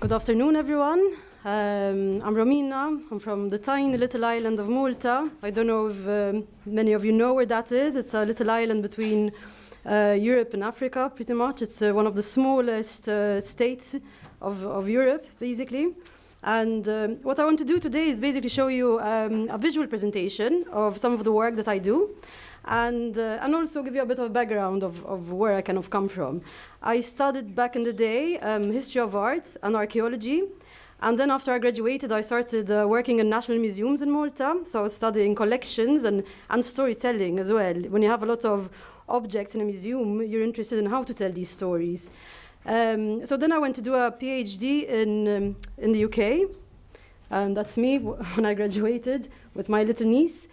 Good afternoon, everyone. I'm Romina. I'm from the tiny little island of Malta. I don't know if many of you know where that is. It's a little island between Europe and Africa, pretty much. It's one of the smallest states of Europe, basically. And what I want to do today is basically show you a visual presentation of some of the work that I do. And also give you a bit of a background of where I kind of come from. I studied back in the day history of art and archaeology. And then after I graduated, I started working in national museums in Malta. So I was studying collections and storytelling as well. When you have a lot of objects in a museum, you're interested in how to tell these stories. So then I went to do a PhD in the UK. That's me when I graduated with my little niece.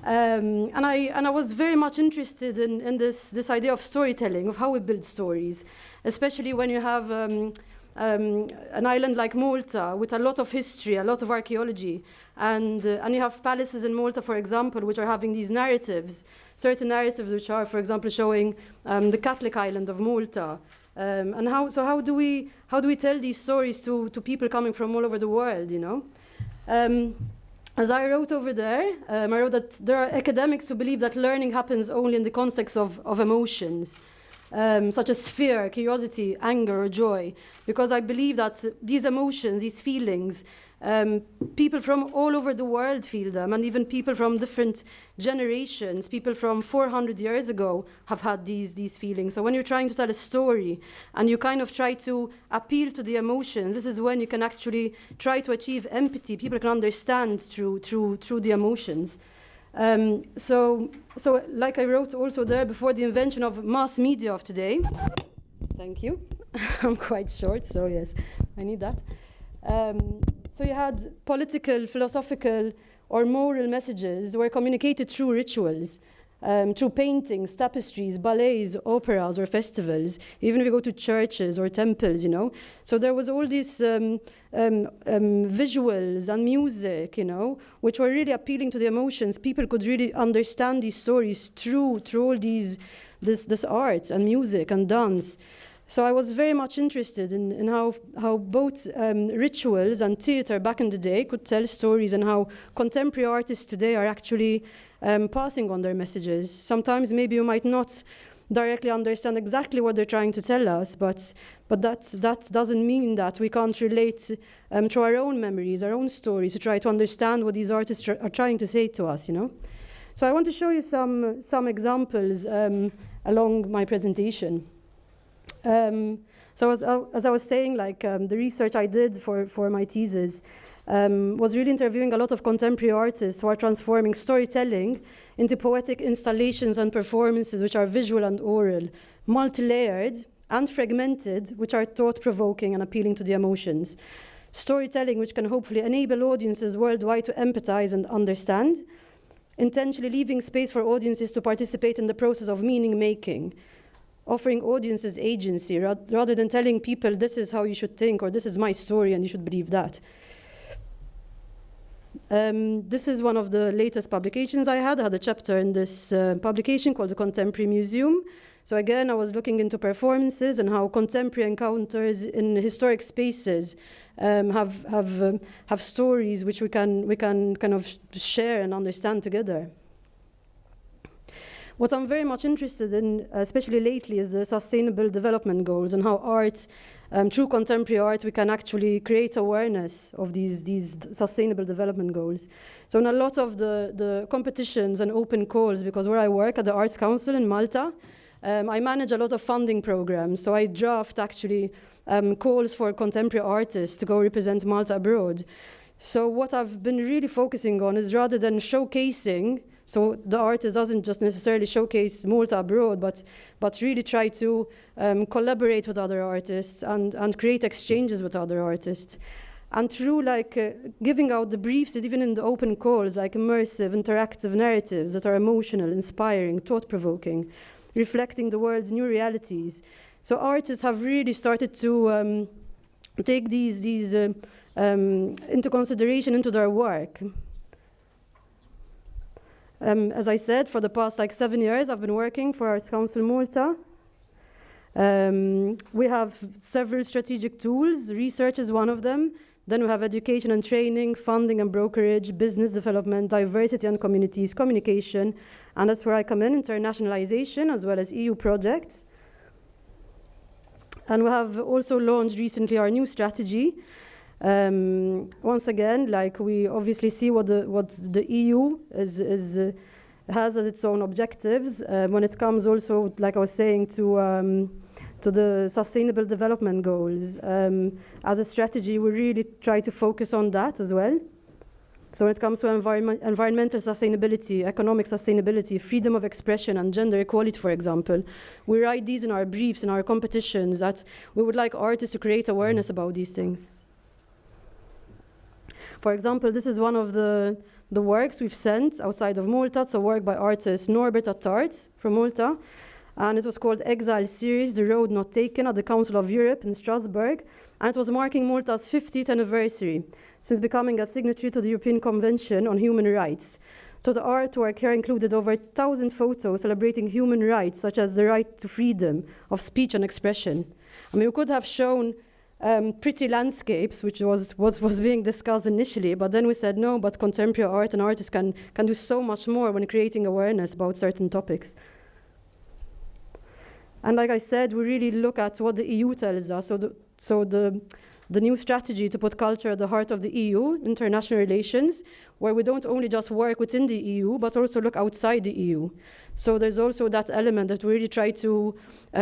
And I was very much interested in this idea of storytelling, of how we build stories, especially when you have an island like Malta with a lot of history, a lot of archaeology, and you have palaces in Malta, for example, which are having these narratives, certain narratives which are, for example, showing the Catholic island of Malta, and how do we tell these stories to people coming from all over the world, you know? As I wrote over there, I wrote that there are academics who believe that learning happens only in the context of emotions, such as fear, curiosity, anger, or joy, because I believe that these emotions, these feelings, people from all over the world feel them, and even people from different generations, people from 400 years ago have had these feelings. So when you're trying to tell a story and you kind of try to appeal to the emotions, this is when you can actually try to achieve empathy. People can understand through the emotions. So like I wrote also there, before the invention of mass media of today, thank you, I'm quite short, so yes, I need that. So you had political, philosophical, or moral messages were communicated through rituals, through paintings, tapestries, ballets, operas, or festivals, even if you go to churches or temples, you know. So there was all these visuals and music, you know, which were really appealing to the emotions. People could really understand these stories through all this art and music and dance. So I was very much interested in how both rituals and theater back in the day could tell stories, and how contemporary artists today are actually passing on their messages. Sometimes maybe you might not directly understand exactly what they're trying to tell us, but that doesn't mean that we can't relate to our own memories, our own stories, to try to understand what these artists are trying to say to us, you know. So I want to show you some examples along my presentation. So as I was saying, like the research I did for my thesis was really interviewing a lot of contemporary artists who are transforming storytelling into poetic installations and performances which are visual and oral, multi-layered and fragmented, which are thought-provoking and appealing to the emotions. Storytelling which can hopefully enable audiences worldwide to empathize and understand, intentionally leaving space for audiences to participate in the process of meaning-making, offering audiences agency rather than telling people this is how you should think, or this is my story and you should believe that. This is one of the latest publications I had. I had a chapter in this publication called The Contemporary Museum. So again, I was looking into performances and how contemporary encounters in historic spaces have stories which we can kind of share and understand together. What I'm very much interested in, especially lately, is the Sustainable Development Goals, and how art, through contemporary art, we can actually create awareness of these Sustainable Development Goals. So in a lot of the competitions and open calls, because where I work at the Arts Council in Malta, I manage a lot of funding programs. So I draft actually calls for contemporary artists to go represent Malta abroad. So what I've been really focusing on is, rather than showcasing, so the artist doesn't just necessarily showcase Malta abroad, but really try to collaborate with other artists and create exchanges with other artists. And through giving out the briefs, even in the open calls, like immersive, interactive narratives that are emotional, inspiring, thought-provoking, reflecting the world's new realities. So artists have really started to take these into consideration into their work. As I said, for the past 7 years, I've been working for Arts Council Malta. We have several strategic tools. Research is one of them. Then we have education and training, funding and brokerage, business development, diversity and communities, communication, and that's where I come in, internationalization, as well as EU projects. And we have also launched recently our new strategy. Once again, like we obviously see what the EU has as its own objectives. When it comes also, like I was saying, to the Sustainable Development Goals. As a strategy, we really try to focus on that as well. So when it comes to environmental sustainability, economic sustainability, freedom of expression, and gender equality, for example, we write these in our briefs, in our competitions, that we would like artists to create awareness about these things. For example, this is one of the works we've sent outside of Malta. It's a work by artist Norbert Attard from Malta. And it was called Exile Series, The Road Not Taken, at the Council of Europe in Strasbourg. And it was marking Malta's 50th anniversary since becoming a signatory to the European Convention on Human Rights. So the artwork here included over 1,000 photos celebrating human rights, such as the right to freedom of speech and expression. I mean, we could have shown pretty landscapes, which was being discussed initially, but then we said no, but contemporary art and artists can do so much more when creating awareness about certain topics. And like I said, we really look at what the EU tells us. So the new strategy to put culture at the heart of the EU, international relations, where we don't only just work within the EU, but also look outside the EU. So there's also that element that we really try to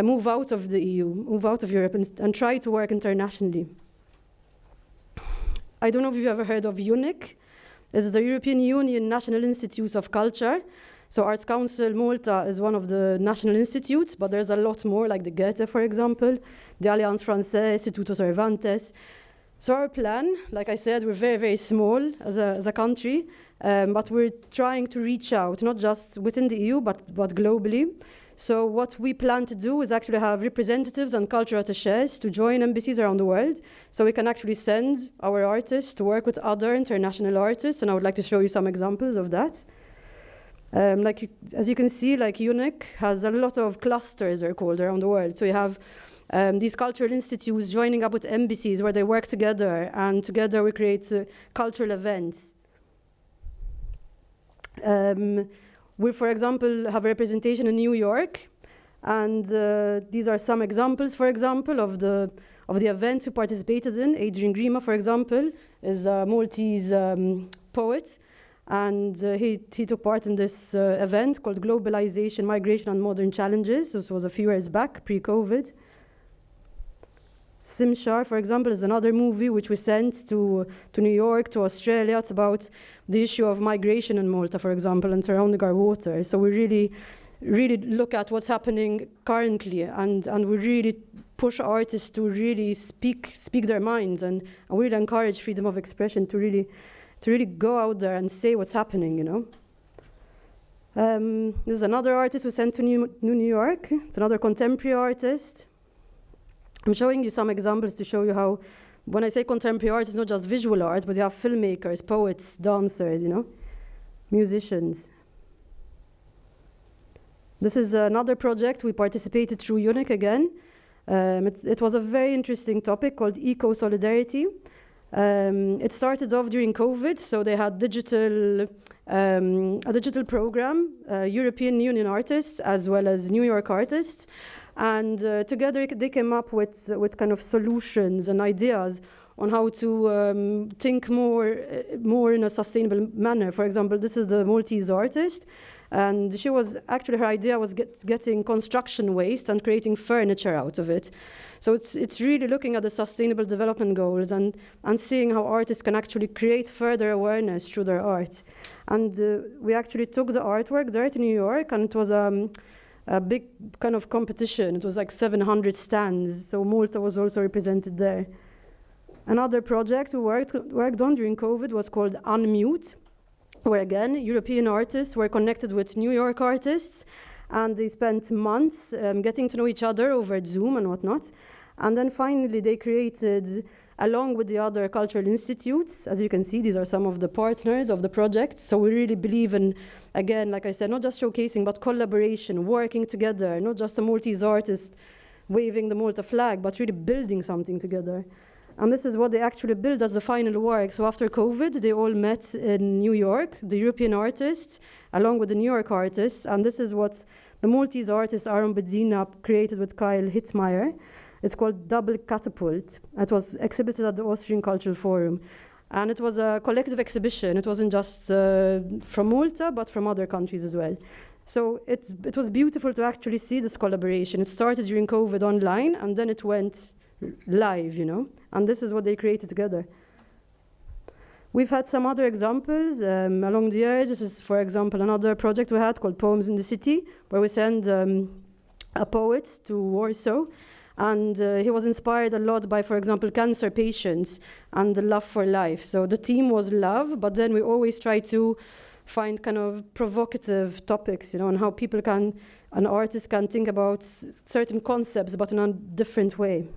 move out of the EU, move out of Europe, and try to work internationally. I don't know if you've ever heard of UNIC. It's the European Union National Institutes of Culture. So Arts Council Malta is one of the national institutes, but there's a lot more, like the Goethe, for example, the Alliance Française, Istituto Cervantes. So our plan, like I said, we're very, very small as a country, but we're trying to reach out, not just within the EU, but globally. So what we plan to do is actually have representatives and cultural attachés to join embassies around the world, so we can actually send our artists to work with other international artists, and I would like to show you some examples of that. As you can see, like UNIC has a lot of clusters, they're called, around the world. So you have these cultural institutes joining up with embassies where they work together, and together we create cultural events. We, for example, have a representation in New York, and these are some examples, for example, of the events we participated in. Adrian Grima, for example, is a Maltese poet. And he took part in this event called Globalization, Migration and Modern Challenges. This was a few years back, pre-COVID. Simshar, for example, is another movie which we sent to New York, to Australia. It's about the issue of migration in Malta, for example, and surrounding our water. So we really look at what's happening currently, and we really push artists to really speak their minds, and we really encourage freedom of expression to really go out there and say what's happening, you know. This is another artist we sent to New York. It's another contemporary artist. I'm showing you some examples to show you how, when I say contemporary art, it's not just visual art, but you have filmmakers, poets, dancers, you know, musicians. This is another project we participated through UNIC again. It was a very interesting topic called eco-solidarity. It started off during COVID, so they had a digital program, European Union artists as well as New York artists, and together they came up with kind of solutions and ideas on how to think more in a sustainable manner. For example, this is the Maltese artist, and her idea was getting construction waste and creating furniture out of it. So it's really looking at the Sustainable Development Goals and seeing how artists can actually create further awareness through their art. And we actually took the artwork there to New York, and it was a big kind of competition. It was like 700 stands, so Malta was also represented there. Another project we worked on during COVID was called Unmute, where again, European artists were connected with New York artists, and they spent months getting to know each other over Zoom and whatnot. And then finally they created, along with the other cultural institutes, as you can see, these are some of the partners of the project. So we really believe in, again, like I said, not just showcasing, but collaboration, working together, not just a Maltese artist waving the Malta flag, but really building something together. And this is what they actually built as the final work. So after COVID, they all met in New York, the European artists, along with the New York artists. And this is what the Maltese artist Aaron Bedzina created with Kyle Hitzmeier. It's called Double Catapult. It was exhibited at the Austrian Cultural Forum. And it was a collective exhibition. It wasn't just from Malta, but from other countries as well. So it was beautiful to actually see this collaboration. It started during COVID online, and then it went live, you know, and this is what they created together. We've had some other examples along the years. This is, for example, another project we had called Poems in the City, where we send a poet to Warsaw, and he was inspired a lot by, for example, cancer patients and the love for life. So the theme was love, but then we always try to find kind of provocative topics, you know, and how people can, an artist can think about certain concepts, but in a different way.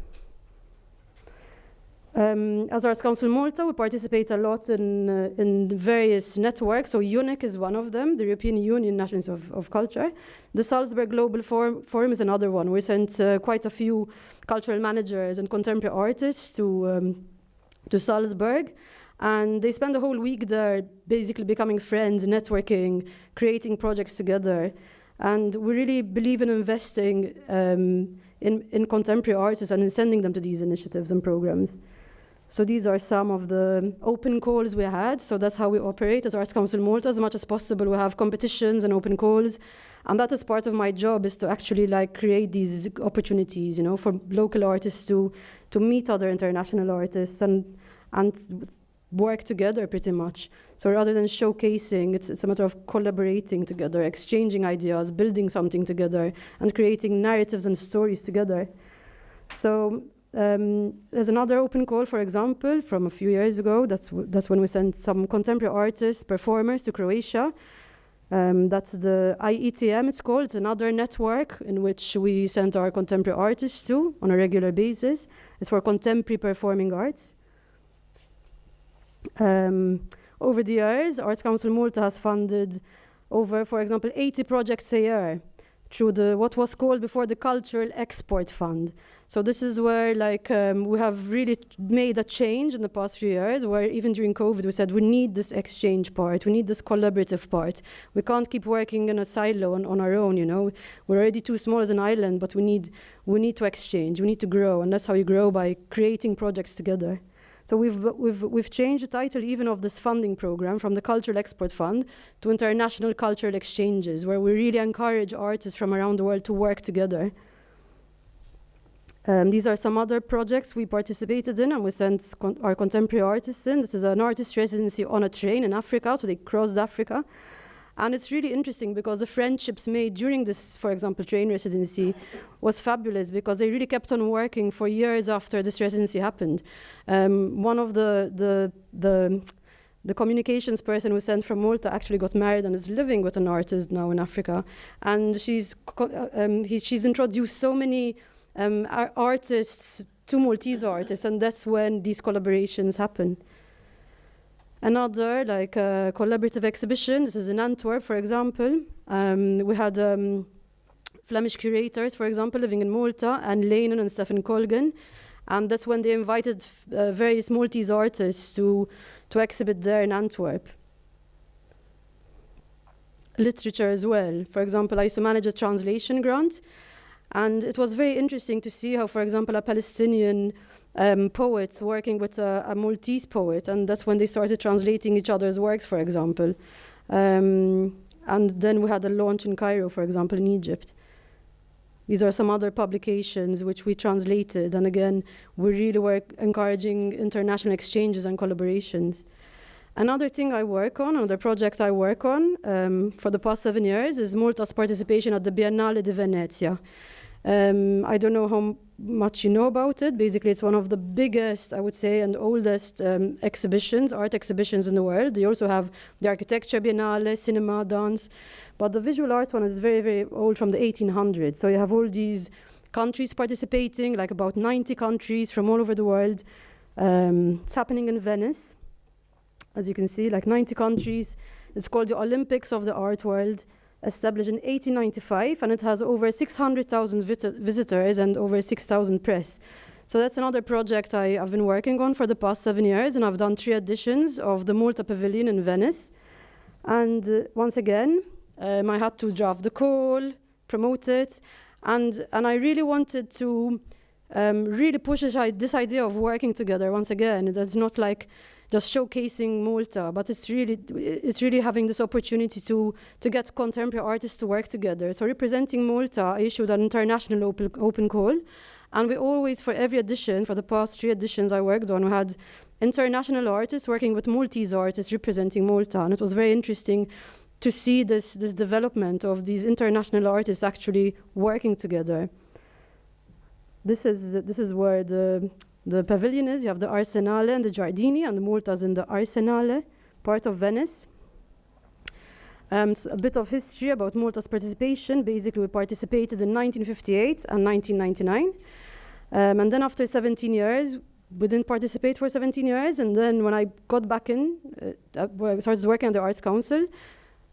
As Arts Council Malta, we participate a lot in various networks. So UNIC is one of them, the European Union Nations of Culture. The Salzburg Global Forum is another one. We sent quite a few cultural managers and contemporary artists to Salzburg. And they spend the whole week there basically becoming friends, networking, creating projects together. And we really believe in investing in contemporary artists and in sending them to these initiatives and programs. So these are some of the open calls we had. So that's how we operate as Arts Council Malta. As much as possible, we have competitions and open calls. And that is part of my job, is to actually like create these opportunities, you know, for local artists to meet other international artists and work together pretty much. So rather than showcasing, it's a matter of collaborating together, exchanging ideas, building something together, and creating narratives and stories together. So there's another open call, for example, from a few years ago. That's when we sent some contemporary artists, performers to Croatia. That's the IETM, it's called. It's another network in which we send our contemporary artists to on a regular basis. It's for contemporary performing arts. Over the years, Arts Council Malta has funded over, for example, 80 projects a year through what was called before the Cultural Export Fund. So this is where we have really made a change in the past few years, where even during COVID we said we need this exchange part, we need this collaborative part. We can't keep working in a silo on our own, you know. We're already too small as an island, but we need to exchange, we need to grow, and that's how you grow, by creating projects together. So we've changed the title even of this funding program from the Cultural Export Fund to International Cultural Exchanges, where we really encourage artists from around the world to work together. These are some other projects we participated in and we sent our contemporary artists in. This is an artist residency on a train in Africa, so they crossed Africa. And it's really interesting because the friendships made during this, for example, train residency was fabulous, because they really kept on working for years after this residency happened. One of the communications person we sent from Malta actually got married and is living with an artist now in Africa. And she's introduced so many artists to Maltese artists, and that's when these collaborations happen. Another collaborative exhibition, this is in Antwerp, for example. We had Flemish curators, for example, living in Malta, and Lennon and Stephen Colgan. And that's when they invited various Maltese artists to exhibit there in Antwerp. Literature as well. For example, I used to manage a translation grant. And it was very interesting to see how, for example, a Palestinian poet working with a Maltese poet, and that's when they started translating each other's works, for example. And then we had a launch in Cairo, for example, in Egypt. These are some other publications which we translated, and again, we really were encouraging international exchanges and collaborations. Another thing I work on, another project I work on for the past 7 years, is Malta's participation at the Biennale di Venezia. I don't know how much you know about it. Basically, it's one of the biggest, I would say, and oldest exhibitions, art exhibitions in the world. They also have the Architecture Biennale, cinema, dance. But the visual arts one is very, very old, from the 1800s. So you have all these countries participating, like about 90 countries from all over the world. It's happening in Venice. As you can see, like 90 countries. It's called the Olympics of the art world. established in 1895, and it has over 600,000 visitors and over 6,000 press. So that's another project I've been working on for the past 7 years, and I've done 3 editions of the Malta Pavilion in Venice. And once again, I had to draft the call, promote it, and I really wanted to really push this idea of working together. Once again, that's not like just showcasing Malta, but it's really having this opportunity to get contemporary artists to work together. So representing Malta, I issued an international open call, and we always, for every edition, for the past 3 editions I worked on, we had international artists working with Maltese artists representing Malta, and it was very interesting to see this development of these international artists actually working together. This is where the pavilion is. You have the Arsenale and the Giardini, and the Malta's in the Arsenale, part of Venice. A bit of history about Malta's participation. Basically, we participated in 1958 and 1999. And then after 17 years, we didn't participate for 17 years. And then when I got back in, I started working at the Arts Council,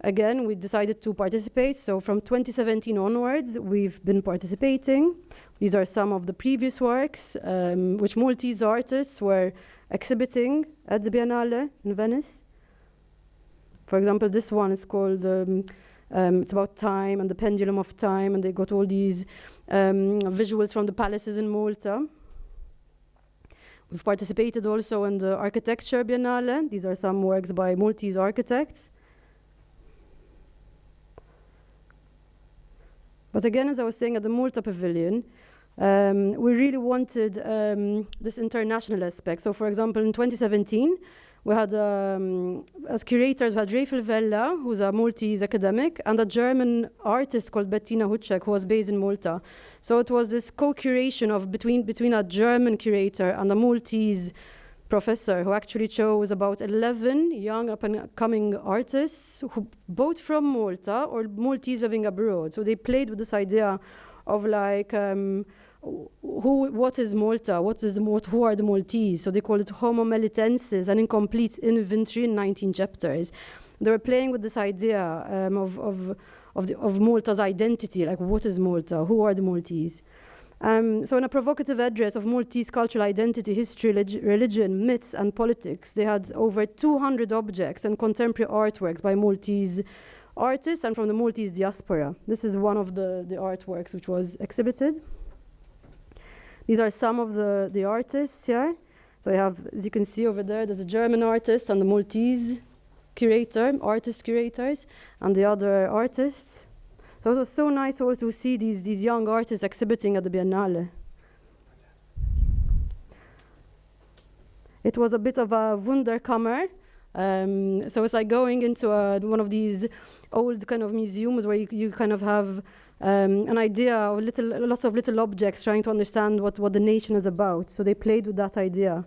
again, we decided to participate. So from 2017 onwards, we've been participating. These are some of the previous works, which Maltese artists were exhibiting at the Biennale in Venice. For example, this one is called, it's about time and the pendulum of time, and they got all these visuals from the palaces in Malta. We've participated also in the Architecture Biennale. These are some works by Maltese architects. But again, as I was saying, at the Malta Pavilion, we really wanted this international aspect. So, for example, in 2017, we had, as curators, we had Rafel Vella, who's a Maltese academic, and a German artist called Bettina Hutschek, who was based in Malta. So it was this co-curation of between a German curator and a Maltese professor, who actually chose about 11 young up-and-coming artists, who both from Malta or Maltese living abroad. So they played with this idea of like, what is Malta? Who are the Maltese? So they call it Homo Melitensis, an incomplete inventory in 19 chapters. They were playing with this idea of Malta's identity, like what is Malta? Who are the Maltese? So in a provocative address of Maltese cultural identity, history, religion, myths, and politics, they had over 200 objects and contemporary artworks by Maltese artists and from the Maltese diaspora. This is one of the artworks which was exhibited. These are some of the artists here. So you have, as you can see over there, there's a German artist and the Maltese artist curators, and the other artists. So it was so nice also to see these young artists exhibiting at the Biennale. It was a bit of a Wunderkammer. So it's like going into one of these old kind of museums where you kind of have an idea of lots of little objects, trying to understand what the nation is about. So they played with that idea.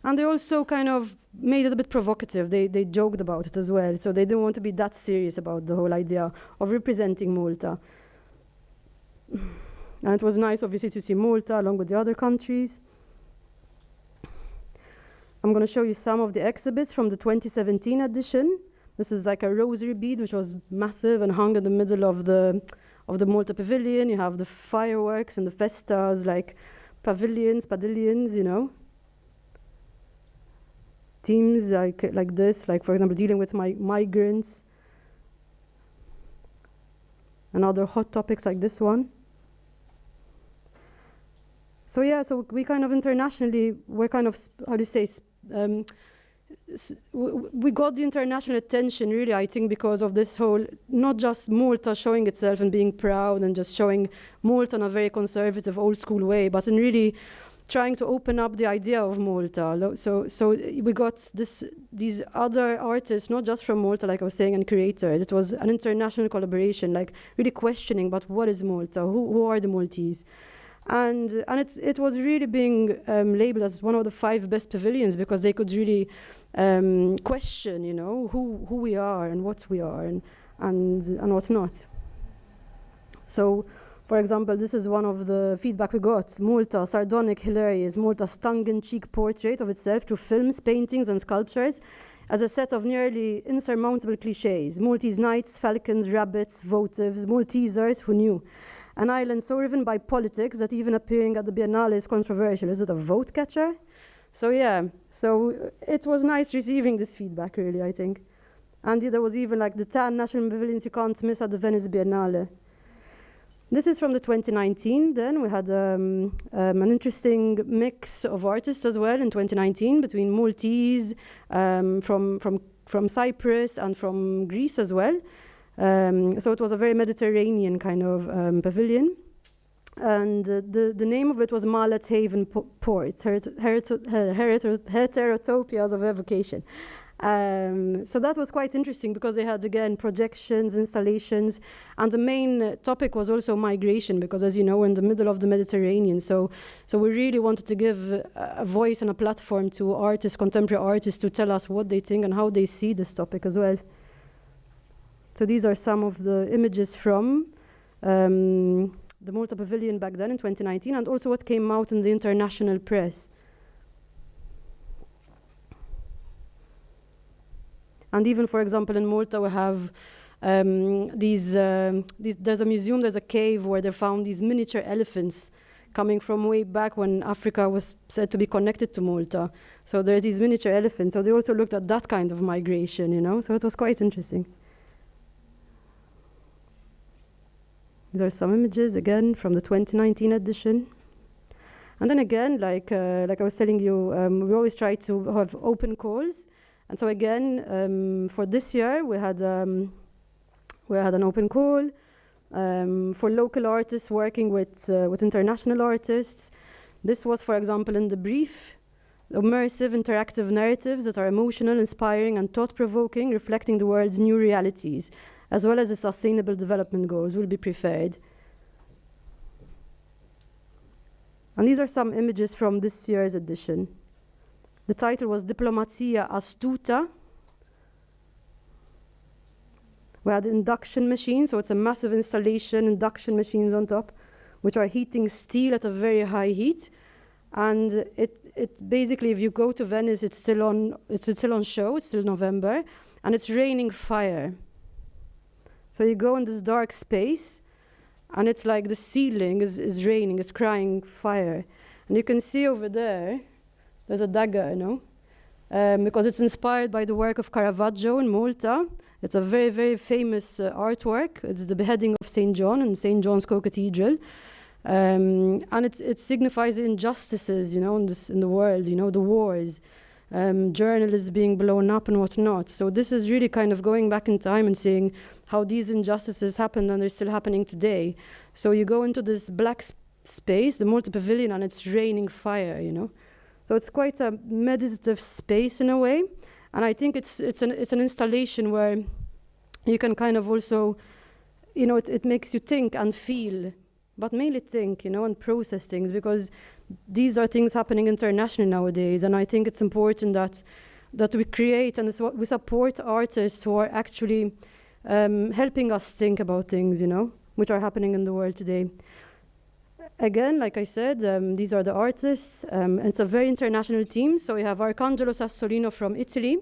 And they also kind of made it a bit provocative. They joked about it as well. So they didn't want to be that serious about the whole idea of representing Malta. And it was nice, obviously, to see Malta along with the other countries. I'm going to show you some of the exhibits from the 2017 edition. This is like a rosary bead, which was massive and hung in the middle of the Malta Pavilion. You have the fireworks and the festas, like pavilions, you know. Themes like this, like, for example, dealing with migrants. And other hot topics like this one. So yeah, so we kind of internationally, we're kind of, how do you say, we got the international attention, really, I think, because of this whole, not just Malta showing itself and being proud and just showing Malta in a very conservative, old school way, but in really trying to open up the idea of Malta. So we got these other artists, not just from Malta, like I was saying, and creators. It was an international collaboration, like really questioning, but what is Malta? Who are the Maltese? And it was really being labeled as one of the 5 best pavilions, because they could really question, you know, who we are and what we are and what's not. So, for example, this is one of the feedback we got. Malta, sardonic, hilarious. Malta's tongue-in-cheek portrait of itself through films, paintings, and sculptures as a set of nearly insurmountable cliches. Maltese knights, falcons, rabbits, votives, Maltesers, who knew? An island so riven by politics that even appearing at the Biennale is controversial. Is it a vote catcher? So yeah, so it was nice receiving this feedback, really, I think. And there was even like the 10 national pavilions you can't miss at the Venice Biennale. This is from the 2019 then. We had an interesting mix of artists as well in 2019 between Maltese, from Cyprus and from Greece as well. So it was a very Mediterranean kind of pavilion. And the name of it was Mallet Haven Port, Heterotopias of Evocation. So that was quite interesting because they had, again, projections, installations, and the main topic was also migration because, as you know, we're in the middle of the Mediterranean. So we really wanted to give a voice and a platform to artists, contemporary artists, to tell us what they think and how they see this topic as well. So these are some of the images from the Malta Pavilion back then in 2019, and also what came out in the international press. And even, for example, in Malta, we have there's a museum, there's a cave where they found these miniature elephants coming from way back when Africa was said to be connected to Malta. So there's these miniature elephants. So they also looked at that kind of migration, you know? So it was quite interesting. These are some images, again, from the 2019 edition. And then again, like I was telling you, we always try to have open calls. And so again, for this year, we had an open call for local artists working with international artists. This was, for example, in the brief, immersive, interactive narratives that are emotional, inspiring, and thought-provoking, reflecting the world's new realities, as well as the Sustainable Development Goals will be preferred. And these are some images from this year's edition. The title was Diplomazia Astuta. We had induction machines, so it's a massive installation, induction machines on top, which are heating steel at a very high heat. And it basically, if you go to Venice, it's still on show, it's still November, and it's raining fire. So you go in this dark space, and it's like the ceiling is raining, is crying fire. And you can see over there's a dagger, you know, because it's inspired by the work of Caravaggio in Malta. It's a very, very famous artwork. It's the beheading of St. John in St. John's Co-Cathedral. And it signifies the injustices, you know, in the world, you know, the wars, journalists being blown up and whatnot. So this is really kind of going back in time and seeing how these injustices happened and they're still happening today. So you go into this black space, the Malta Pavilion, and it's raining fire, you know. So it's quite a meditative space in a way, and I think it's an installation where you can kind of also, you know, it makes you think and feel, but mainly think, you know, and process things, because these are things happening internationally nowadays, and I think it's important that we create and we support artists who are actually helping us think about things, you know, which are happening in the world today. Again, like I said, these are the artists. It's a very international team. So we have Arcangelo Sassolino from Italy,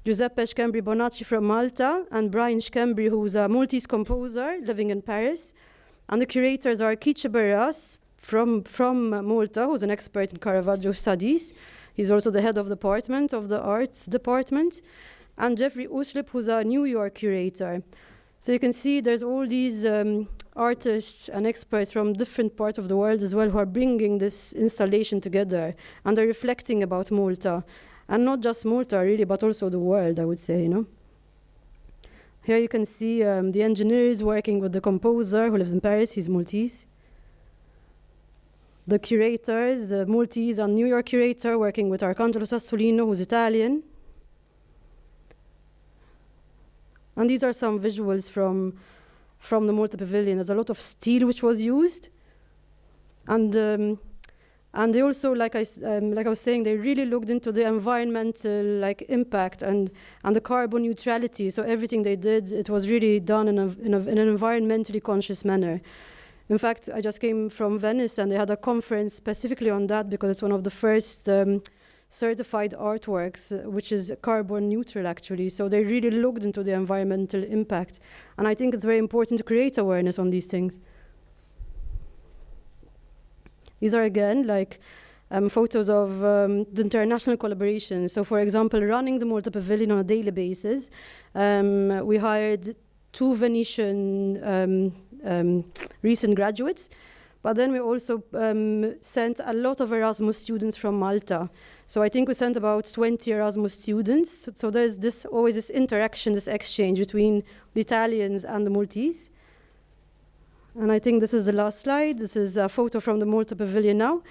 Giuseppe Schembri Bonacci from Malta, and Brian Schembri, who's a Maltese composer living in Paris. And the curators are Kiche Barras from Malta, who's an expert in Caravaggio studies. He's also the head of the department of the arts department. And Jeffrey Uslip, who's a New York curator. So you can see there's all these artists and experts from different parts of the world as well who are bringing this installation together, and they're reflecting about Malta. And not just Malta, really, but also the world, I would say, you know. Here you can see the engineers working with the composer who lives in Paris, he's Maltese. The curators, the Maltese and New York curator working with Arcangelo Sassolino, who's Italian. And these are some visuals from the Malta Pavilion. There's a lot of steel which was used. And they also, like I was saying, they really looked into the environmental impact and the carbon neutrality. So everything they did, it was really done in an environmentally conscious manner. In fact, I just came from Venice, and they had a conference specifically on that because it's one of the first certified artworks, which is carbon neutral actually. So they really looked into the environmental impact. And I think it's very important to create awareness on these things. These are again like photos of the international collaborations. So for example, running the Malta Pavilion on a daily basis, we hired 2 Venetian recent graduates, but then we also sent a lot of Erasmus students from Malta. So I think we sent about 20 Erasmus students. So there's always this interaction, this exchange between the Italians and the Maltese. And I think this is the last slide. This is a photo from the Malta Pavilion now.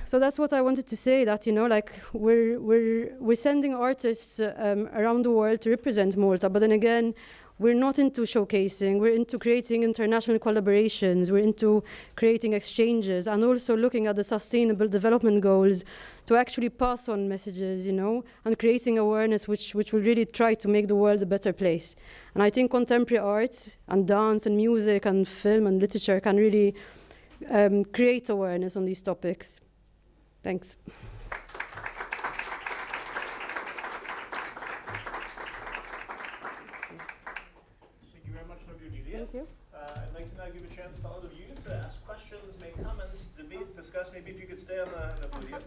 So that's what I wanted to say, that, you know, like we're sending artists around the world to represent Malta, but then again, we're not into showcasing, we're into creating international collaborations, we're into creating exchanges, and also looking at the sustainable development goals to actually pass on messages, you know, and creating awareness which will really try to make the world a better place. And I think contemporary art and dance and music and film and literature can really create awareness on these topics. Thanks. Thank you. I'd like to now give a chance to all of you to ask questions, make comments, debate, discuss. Maybe if you could stay on the podium.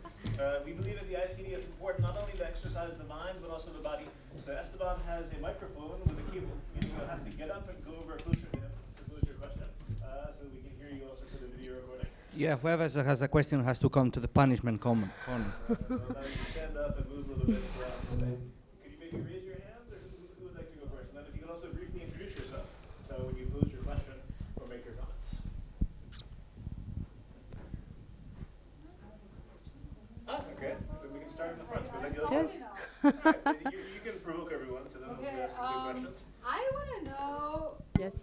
We believe at the ICD it's important not only to exercise the mind, but also the body. So Esteban has a microphone with a cable, meaning you'll have to get up and go over closer to him to pose your question, so we can hear you also to the video recording. Yeah, whoever has a question has to come to the punishment corner. Well, now you stand up and move a little bit around. Could you maybe raise your hand, or who would like to go first? And then if you could also briefly introduce yourself. So when you pose your question or make your comments. Okay. Then we can start in the front. Yes. Right, you can provoke everyone, so then we'll ask some good questions. I want to know. Yes.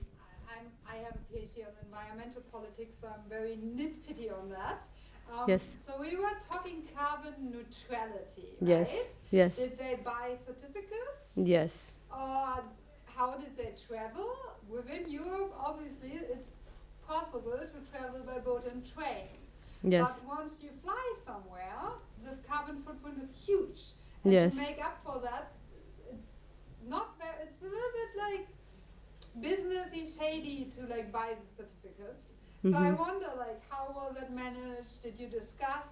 I have a PhD on environmental politics, so I'm very nitpicky on that. Yes. So we were talking carbon neutrality, Yes. right? Yes. Did they buy certificates? Yes. Or how did they travel? Within Europe, obviously, it's possible to travel by boat and train. Yes. But once you fly somewhere, the carbon footprint is huge. And Yes. to make up for that, it's not very, it's a little bit like businessy shady to like buy the certificates. So I wonder, like, how was it managed? Did you discuss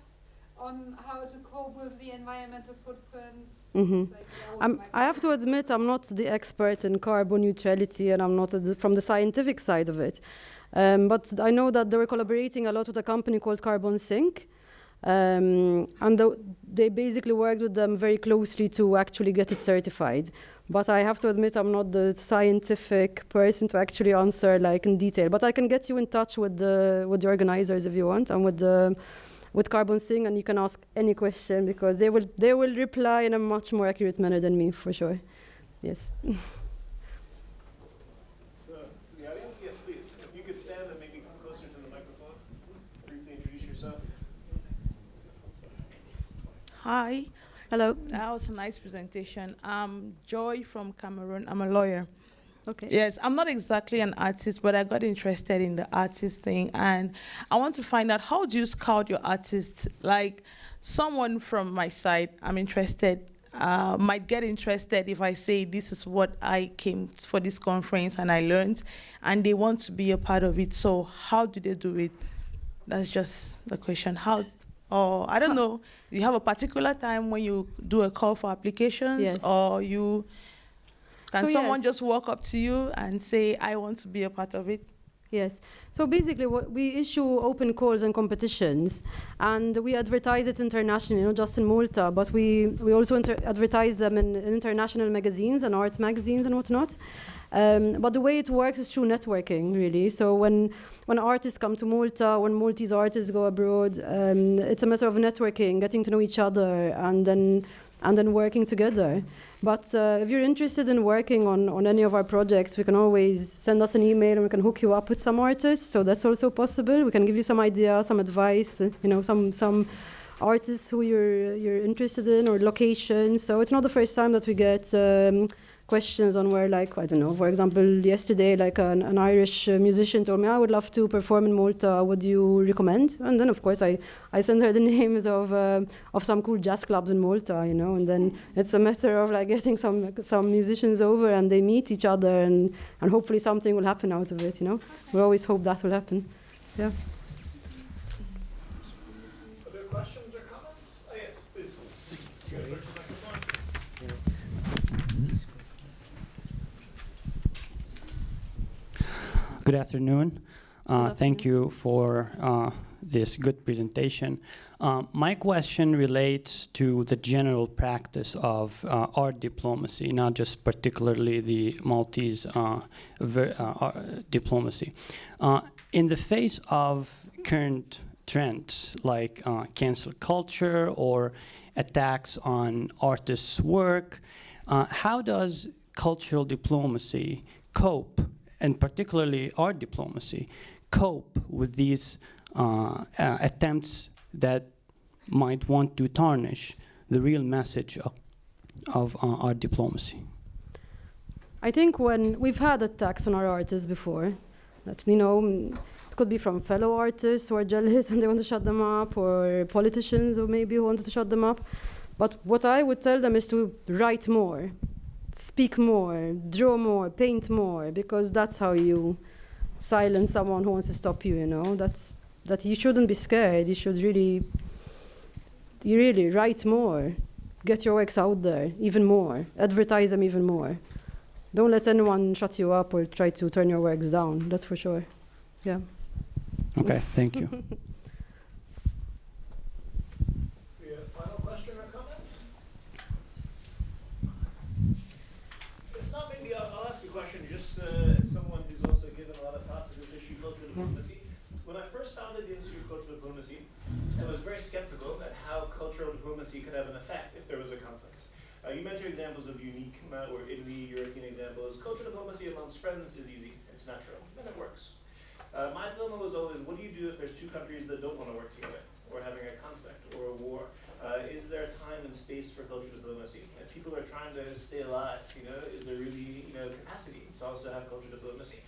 on how to cope with the environmental footprint? Like, I have to admit, I'm not the expert in carbon neutrality, and I'm not from the scientific side of it. But I know that they were collaborating a lot with a company called Carbon Sync. And they basically worked with them very closely to actually get it certified. But I have to admit, I'm not the scientific person to actually answer like in detail. But I can get you in touch with the organizers if you want, and with Carbon Sync, and you can ask any question, because they will reply in a much more accurate manner than me, for sure. Yes. So, to the audience, yes, please. If you could stand and maybe come closer to the microphone, briefly introduce yourself. Hi. Hello. That was a nice presentation. I'm Joy from Cameroon. I'm a lawyer. Okay. Yes, I'm not exactly an artist, but I got interested in the artist thing, and I want to find out, how do you scout your artists? Like, someone from my side, I'm interested, might get interested if I say this is what I came for this conference and I learned, and they want to be a part of it. So how do they do it? That's just the question. How? Or I don't know. You have a particular time when you do a call for applications, Yes. or you can So someone yes. just walk up to you and say, I want to be a part of it? Yes. So basically, we issue open calls and competitions, and we advertise it internationally, not just in Malta, but we also advertise them in international magazines and art magazines and whatnot. But the way it works is through networking, really. So when artists come to Malta, when Maltese artists go abroad, it's a matter of networking, getting to know each other, and then working together. But if you're interested in working on any of our projects, we can always send us an email and we can hook you up with some artists. So that's also possible. We can give you some ideas, some advice, some artists who you're interested in, or locations. So it's not the first time that we get questions on where, like, I don't know, for example, yesterday, like an Irish musician told me, I would love to perform in Malta, would you recommend? And then, of course, I sent her the names of some cool jazz clubs in Malta, you know, and then it's a matter of like getting some musicians over and they meet each other and hopefully something will happen out of it, you know. We always hope that will happen, yeah. Other questions or comments? Oh, yes, please. Good afternoon. Thank you for this good presentation. My question relates to the general practice of art diplomacy, not just particularly the Maltese diplomacy. In the face of current trends like cancel culture or attacks on artists' work, how does cultural diplomacy cope, and particularly art diplomacy, cope with these attempts that might want to tarnish the real message of art diplomacy? I think when we've had attacks on our artists before, that, you know, it could be from fellow artists who are jealous and they want to shut them up, or politicians who maybe wanted to shut them up. But what I would tell them is to write more, speak more, draw more, paint more, because that's how you silence someone who wants to stop you, you know. That you shouldn't be scared. You should really write more, get your works out there even more, advertise them even more. Don't let anyone shut you up or try to turn your works down, that's for sure. Yeah. Okay, thank you. We have final question or comments? If not, maybe I'll ask a question just as someone who's also given a lot of thought to this issue, cultural diplomacy. When I first founded the Institute of Cultural Diplomacy, I was very skeptical at how cultural diplomacy could have an effect if there was a conflict. You mentioned examples of unique or Italy, European examples. Cultural diplomacy amongst friends is easy, it's natural, and it works. My dilemma was always, what do you do if there's two countries that don't want to work together, or having a conflict, or a war? Is there time and space for cultural diplomacy? If people are trying to stay alive, you know, is there really, you know, capacity to also have cultural diplomacy?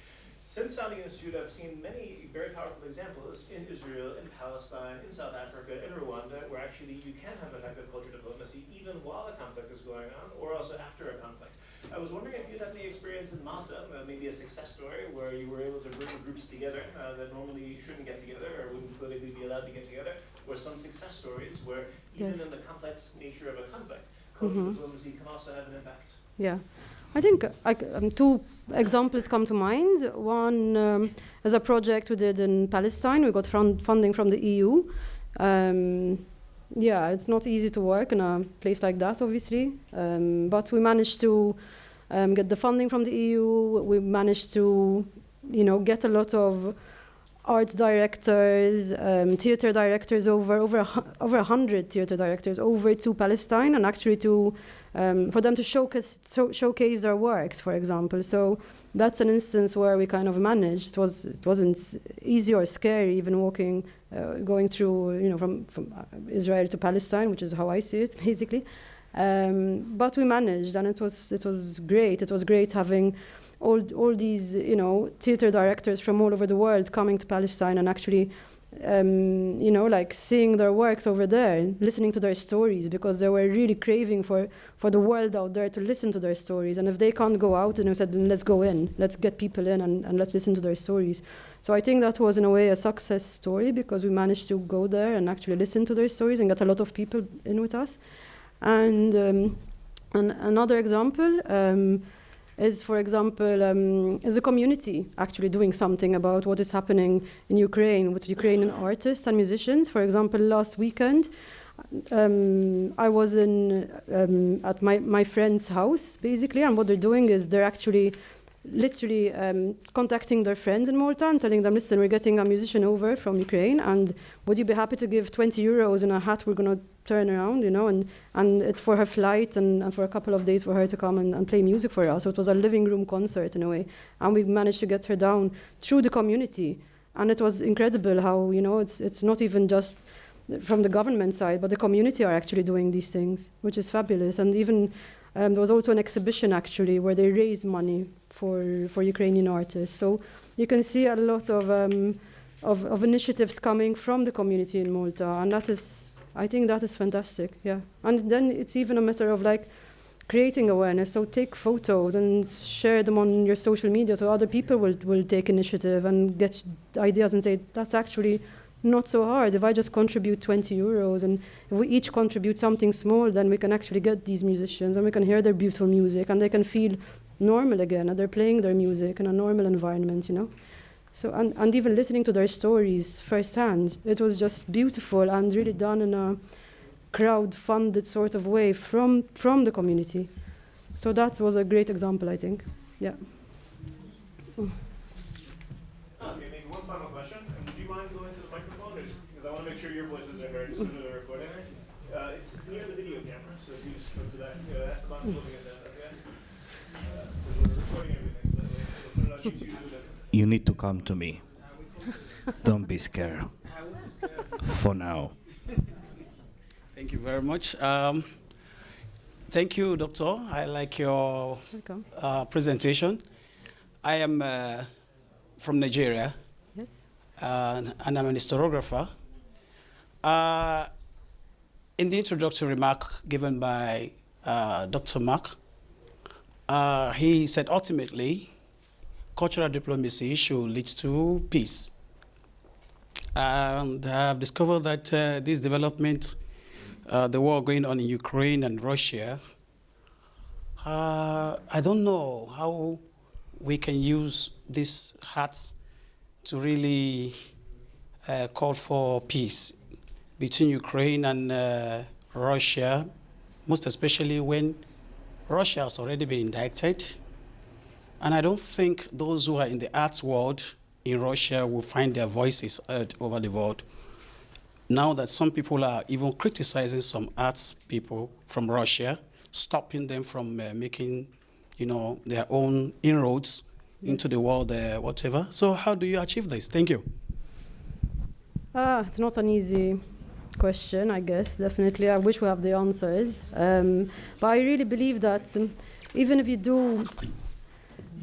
Since founding the Institute, I've seen many very powerful examples in Israel, in Palestine, in South Africa, in Rwanda, where actually you can have effective cultural diplomacy even while a conflict is going on, or also after a conflict. I was wondering if you'd had any experience in Malta, maybe a success story where you were able to bring groups together that normally shouldn't get together or wouldn't politically be allowed to get together, or some success stories where even in the complex nature of a conflict, cultural diplomacy can also have an impact. Yeah. I think two examples come to mind. One is a project we did in Palestine. We got funding from the EU. Yeah, it's not easy to work in a place like that, obviously. But we managed to get the funding from the EU. We managed to, you know, get a lot of arts directors, theater directors over 100 theater directors over to Palestine, and actually to for them to showcase their works, for example. So that's an instance where we kind of managed. It wasn't easy or scary, even going through, you know, from Israel to Palestine, which is how I see it, basically. But we managed, and it was great. It was great having all these, you know, theater directors from all over the world coming to Palestine and actually, you know, like seeing their works over there, listening to their stories, because they were really craving for the world out there to listen to their stories. And if they can't go out, and we said, then let's go in, let's get people in and let's listen to their stories. So I think that was in a way a success story, because we managed to go there and actually listen to their stories and get a lot of people in with us. And another example is, for example, is the community actually doing something about what is happening in Ukraine with Ukrainian artists and musicians. For example, last weekend, I was at my friend's house, basically, and what they're doing is they're actually literally contacting their friends in Malta and telling them, listen, we're getting a musician over from Ukraine, and would you be happy to give 20 euros in a hat we're going to turn around, you know, and it's for her flight and for a couple of days for her to come and play music for us. So it was a living room concert in a way, and we managed to get her down through the community. And it was incredible how, you know, it's not even just from the government side, but the community are actually doing these things, which is fabulous. And even There was also an exhibition actually where they raise money for Ukrainian artists. So you can see a lot of initiatives coming from the community in Malta, and I think that is fantastic. Yeah, and then it's even a matter of like creating awareness. So take photos and share them on your social media, so other people will take initiative and get ideas and say that's actually not so hard. If I just contribute 20 euros and if we each contribute something small, then we can actually get these musicians and we can hear their beautiful music and they can feel normal again and they're playing their music in a normal environment, you know. So and even listening to their stories firsthand, it was just beautiful and really done in a crowd-funded sort of way from the community. So that was a great example, I think. Yeah. Okay, maybe one final question. And do you mind going to the microphone? Because I want to make sure your voices are heard as soon as the recording. It's near the video camera, so if you just go to that, ask about moving his hand, okay? Because we're recording everything, so we'll put it on YouTube. You need to come to me. Don't be scared. For now. Thank you very much. Thank you, Doctor. I like your presentation. I am from Nigeria. Yes. And I'm an historiographer. In the introductory remark given by Dr. Mark, he said ultimately, cultural diplomacy should lead to peace. And I've discovered that this development, the war going on in Ukraine and Russia, I don't know how we can use these hats to really call for peace between Ukraine and Russia, most especially when Russia has already been indicted. And I don't think those who are in the arts world in Russia will find their voices heard over the world. Now that some people are even criticizing some arts people from Russia, stopping them from making, their own inroads into the world, whatever. So how do you achieve this? Thank you. It's not an easy question, I guess, definitely. I wish we have the answers. But I really believe that even if you do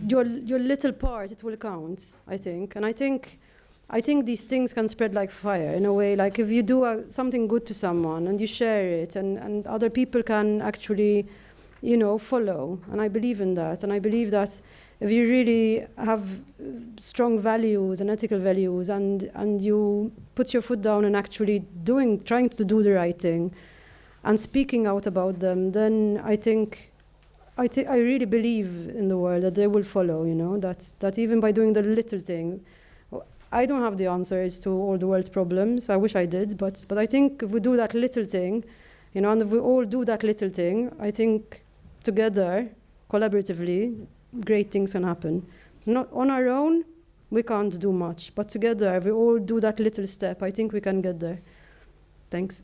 your little part, it will count, I think. And I think these things can spread like fire in a way. Like if you do something good to someone and you share it and other people can actually, follow. And I believe in that. And I believe that if you really have strong values and ethical values and you put your foot down and actually trying to do the right thing and speaking out about them, then I really believe in the world that they will follow, that even by doing the little thing, I don't have the answers to all the world's problems. I wish I did, but I think if we do that little thing, and if we all do that little thing, I think together, collaboratively, great things can happen. Not on our own, we can't do much, but together, if we all do that little step, I think we can get there. Thanks.